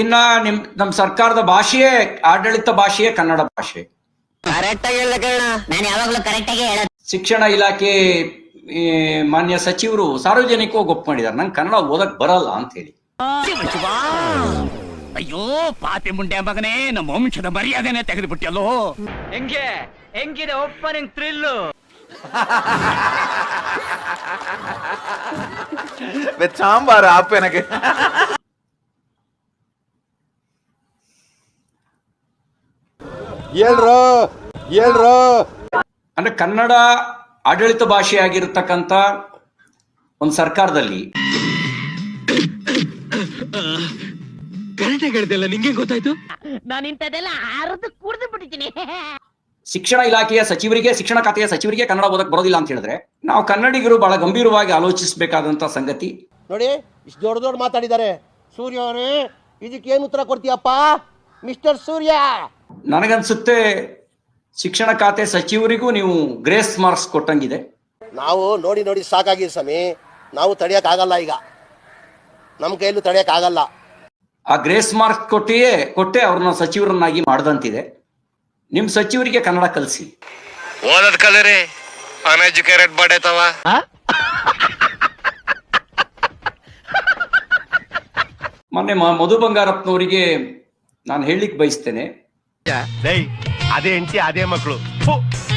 ಇನ್ನ ನಮ್ಮ ಸರ್ಕಾರದ ಭಾಷೆಯೇ ಆಡಳಿತ ಭಾಷೆಯೇ ಕನ್ನಡ ಭಾಷೆ. ಕರೆಕ್ಟ್ ಆಗಿ ಹೇಳ ಕಣ, ನಾನು ಯಾವಾಗ್ಲೂ ಕರೆಕ್ಟ್ ಆಗಿ ಹೇಳೋದು. ಶಿಕ್ಷಣ ಇಲಾಖೆ ಮಾನ್ಯ ಸಚಿವರು ಸಾರ್ವಜನಿಕವಾಗಿ ಒಪ್ಕೊಂಡಿದ್ದಾರೆ, ನಂಗೆ ಕನ್ನಡ ಓದಕ್ ಬರಲ್ಲ ಅಂತ ಹೇಳಿ. ಅಯ್ಯೋ ಪಾತಿ ಮುಂಡೆ ಮಗನೇ, ನಮ್ಮ ವಂಶದ ಮರ್ಯಾದೆನೆ ತೆಗೆದು ಬಿಟ್ಟಿಯಲ್ಲೋ. ಹೆಂಗಿದೆ ಓಪನಿಂಗ್ ಥ್ರಿಲ್ಲು? ಸಾಂಬಾರು ಆಪೇನಗೆ ಹೇಳ್ರು ಅಂದ್ರೆ ಕನ್ನಡ ಆಡಳಿತ ಭಾಷೆ ಆಗಿರತಕ್ಕಂತ ಒಂದು ಸರ್ಕಾರದಲ್ಲಿ ಕರೆಕ್ಟಾಗಿ ಹೇಳ್ದಲ್ಲ, ನಿಂಗೆ ಗೊತ್ತಾಯ್ತು? ನಾನು ಇಂಥದೆಲ್ಲ ಅರ್ಧ ಕುಡ್ದು ಬಿಟ್ಟಿದ್ದೀನಿ. ಶಿಕ್ಷಣ ಇಲಾಖೆಯ ಸಚಿವರಿಗೆ, ಶಿಕ್ಷಣ ಖಾತೆಯ ಸಚಿವರಿಗೆ ಕನ್ನಡ ಓದಕ್ ಬರೋದಿಲ್ಲ ಅಂತ ಹೇಳಿದ್ರೆ ನಾವು ಕನ್ನಡಿಗರು ಬಹಳ ಗಂಭೀರವಾಗಿ ಆಲೋಚಿಸಬೇಕಾದಂತ ಸಂಗತಿ. ನೋಡಿ, ಇಷ್ಟು ದೊಡ್ಡ ಮಾತಾಡಿದ್ದಾರೆ. ಸೂರ್ಯ ಅವರೇ, ಇದಕ್ಕೇನು ಉತ್ತರ ಕೊಡ್ತೀಯಪ್ಪ ಮಿಸ್ಟರ್ ಸೂರ್ಯ? ನನಗನ್ಸುತ್ತೆ ಶಿಕ್ಷಣ ಖಾತೆ ಸಚಿವರಿಗೂ ನೀವು ಗ್ರೇಸ್ ಮಾರ್ಕ್ಸ್ ಕೊಟ್ಟಂಗಿದೆ. ನಾವು ನೋಡಿ ನೋಡಿ ಸಾಕಾಗಿದೆ ಸ್ವಾಮಿ, ನಾವು ತಡೆಯೋಕ್ಕಾಗಲ್ಲ, ಈಗ ನಮ್ಮ ಕೈಯಲ್ಲೂ ತಡೆಯೋಕ್ಕಾಗಲ್ಲ. ಆ ಗ್ರೇಸ್ ಮಾರ್ಕ್ಸ್ ಕೊಟ್ಟೆ ಅವ್ರನ್ನ ಸಚಿವರನ್ನಾಗಿ ಮಾಡ್ದಂತಿದೆ. ನಿಮ್ ಸಚಿವರಿಗೆ ಕನ್ನಡ ಕಲಿಸಿ. ಓದದ್ ಕಲರಿ ಅನ್ಎಜುಕೇಟೆಡ್ ಬಡೇತವ. ಮೊನ್ನೆ ಮಧು ಬಂಗಾರಪ್ಪನವರಿಗೆ ನಾನು ಹೇಳಲಿಕ್ಕೆ ಬಯಸ್ತೇನೆ, ಅದೇ ಹೆಂಡತಿ ಅದೇ ಮಕ್ಕಳು,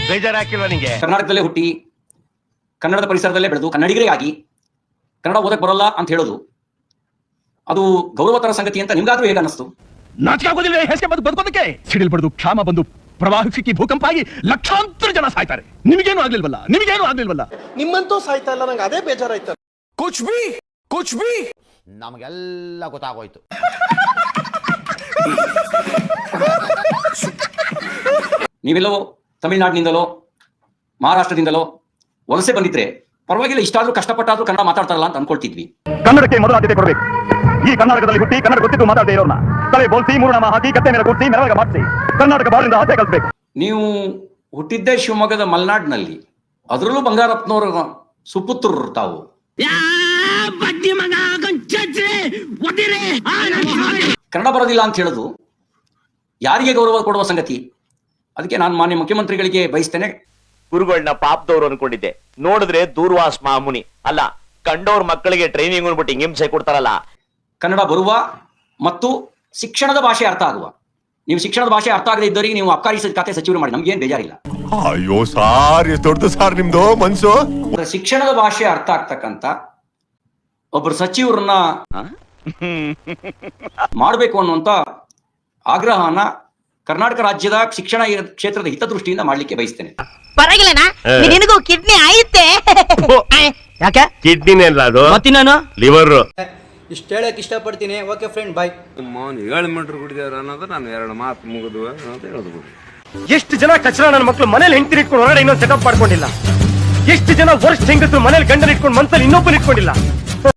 ಬೇಜಾರಾಕಿಲ್ವ ನಿಂಗೆ? ಕರ್ನಾಟಕದಲ್ಲೇ ಹುಟ್ಟಿ ಕನ್ನಡದ ಪರಿಸರದಲ್ಲೇ ಬೆಳೆದು ಕನ್ನಡಿಗರೇ ಆಗಿ ಕನ್ನಡ ಓದಕ್ ಬರಲ್ಲ ಅಂತ ಹೇಳೋದು ಅದು ಗೌರವತರ ಸಂಗತಿ ಅಂತ ನಿಮ್ಗಾದ್ರೂ ಹೇಗೆ ಅನ್ನಿಸ್ತು? ನಾಚಿಕೆ ಆಗೋದಿಲ್ಲ ಹೆಸೆ ಬದುಕೋದಕ್ಕೆ? ಸಿಡಿಲ್ ಬಡ್ದು, ಕ್ಷಾಮ ಬಂದು, ಪ್ರವಾಹ ಸಿಕ್ಕಿ, ಭೂಕಂಪ ಆಗಿ ಲಕ್ಷಾಂತರ ಜನ ಸಾಯ್ತಾರೆ. ನಿಮಗೇನು ಆಗ್ಲಿಲ್ವಲ್ಲ? ನಿಮ್ಮಂತೂ ಸಾಯ್ತಾ ಇಲ್ಲ, ನಂಗೆ ಅದೇ ಬೇಜಾರಾಯ್ತು. ಕುಚ್ ಬಿ ನಮಗೆಲ್ಲ ಗೊತ್ತಾಗೋಯ್ತು. ನೀವೆಲ್ಲೋ ತಮಿಳುನಾಡಿನಿಂದಲೋ ಮಹಾರಾಷ್ಟ್ರದಿಂದಲೋ ವಲಸೆ ಬಂದಿದ್ರೆ ಪರವಾಗಿಲ್ಲ, ಇಷ್ಟಾದ್ರೂ ಕಷ್ಟಪಟ್ಟಾದ್ರೂ ಕನ್ನಡ ಮಾತಾಡ್ತಾರಲ್ಲ ಅಂತ ಅನ್ಕೊಳ್ತಿದ್ವಿ. ಕನ್ನಡಕ್ಕೆ ಮೊದಲ ಆದ್ಯತೆ ಕೊಡಬೇಕು. ಈ ಕರ್ನಾಟಕದಲ್ಲಿ ಹುಟ್ಟಿ ಕನ್ನಡ ಗೊತ್ತಿದ್ದು ಮಾತಾಡದೆ ಇರೋರ್ನ ತಲೆ ಬೋಲ್ಸಿ, ಮೂರ್ಣಮ ಹಾಕಿ, ಕತ್ತೆ ಮೇಲೆ ಕೂರಿಸಿ, ಮೆರವಣಿಗೆ ಮಾಡಿಸಿ ಕರ್ನಾಟಕ ಬಾಳಿಂದ ಆಸೆ ಕಲಿಸಬೇಕು. ನೀವು ಹುಟ್ಟಿದ್ದೇ ಶಿವಮೊಗ್ಗದ ಮಲೆನಾಡಿನಲ್ಲಿ, ಅದರಲ್ಲೂ ಬಂಗಾರಪ್ಪನವರ ಸುಪುತ್ರರು ತಾವು. ಕನ್ನಡ ಬರೋದಿಲ್ಲ ಅಂತ ಹೇಳೋದು ಯಾರಿಗೆ ಗೌರವ ಕೊಡುವ ಸಂಗತಿ? ಅದಕ್ಕೆ ನಾನು ಮಾನ್ಯ ಮುಖ್ಯಮಂತ್ರಿಗಳಿಗೆ ಬಯಸ್ತೇನೆ. ಗುರುಗಳನ್ನ ಪಾಪದವ್ರು ಅನ್ಕೊಂಡಿದ್ದೆ, ನೋಡಿದ್ರೆ ದೂರ್ವಾಸ್ ಮಾಮುನಿ ಅಲ್ಲ, ಕಂಡವ್ರ ಮಕ್ಕಳಿಗೆ ಟ್ರೈನಿಂಗ್ ಅನ್ಬಿಟ್ಟು ಹಿಂಸೆ ಕೊಡ್ತಾರಲ್ಲ. ಕನ್ನಡ ಬರುವ ಮತ್ತು ಶಿಕ್ಷಣದ ಭಾಷೆ ಅರ್ಥ ಆಗುವ. ನೀವು ಶಿಕ್ಷಣದ ಭಾಷೆ ಅರ್ಥ ಆಗದೆ ಇದ್ದವರಿಗೆ ನೀವು ಅಬಕಾರಿ ಖಾತೆ ಸಚಿವರು ಮಾಡಿ, ನಮ್ಗೇನು ಬೇಜಾರಿಲ್ಲ. ಅಯ್ಯೋ ಸಾರ್, ದೊಡ್ಡದು ಸಾರ್ ನಿಮ್ದು ಮನ್ಸು. ಶಿಕ್ಷಣದ ಭಾಷೆ ಅರ್ಥ ಆಗ್ತಕ್ಕಂತ ಒಬ್ಬರು ಸಚಿವರನ್ನ ಮಾಡಬೇಕು ಅನ್ನುವಂತ ಆಗ್ರಹನ ಕರ್ನಾಟಕ ರಾಜ್ಯದ ಶಿಕ್ಷಣ ಕ್ಷೇತ್ರದ ಹಿತದೃಷ್ಟಿಯಿಂದ ಮಾಡ್ಲಿಕ್ಕೆ ಬಯಸ್ತೇನೆ. ಪರವಾಗಿಲ್ಲನಾ, ನಿನಗೂ ಕಿಡ್ನಿ ಆಯ್ತೆ? ಯಾಕೆ ಕಿಡ್ನಿನೇ ಅಲ್ಲ ಅದು, ನಾನು ಲಿವರ್. ಇಷ್ಟ ಹೇಳಕ್ ಇಷ್ಟಪಡ್ತೀನಿ. ಓಕೆ ಫ್ರೆಂಡ್, ಬಾಯ್. 7 ಮೀಟರ್ ಕುಡಿದಾರ ಅನ್ನೋದು ನಾನು 2 ಮಾತು ಮುಗಿದು ಅಂತ ಹೇಳೋದು. ಎಷ್ಟು ಜನ ಕಚರ ನನ್ನ ಮಕ್ಕಳು ಮನೇಲಿ ಹೆಂಡತಿ ಇಟ್ಕೊಂಡು ಹೊರಗಡೆ ಇನ್ನೊಂದು ಸೆಟಪ್ ಮಾಡ್ಕೊಂಡಿಲ್ಲ. ಎಷ್ಟು ಜನ ವರ್ಷ ಹೆಂಗಸರು ಮನೇಲಿ ಗಂಡನ ಇಟ್ಕೊಂಡು ಮನ್ಸಲ್ಲಿ ಇನ್ನೊಬ್ಬರು ಇಟ್ಕೊಂಡಿಲ್ಲ.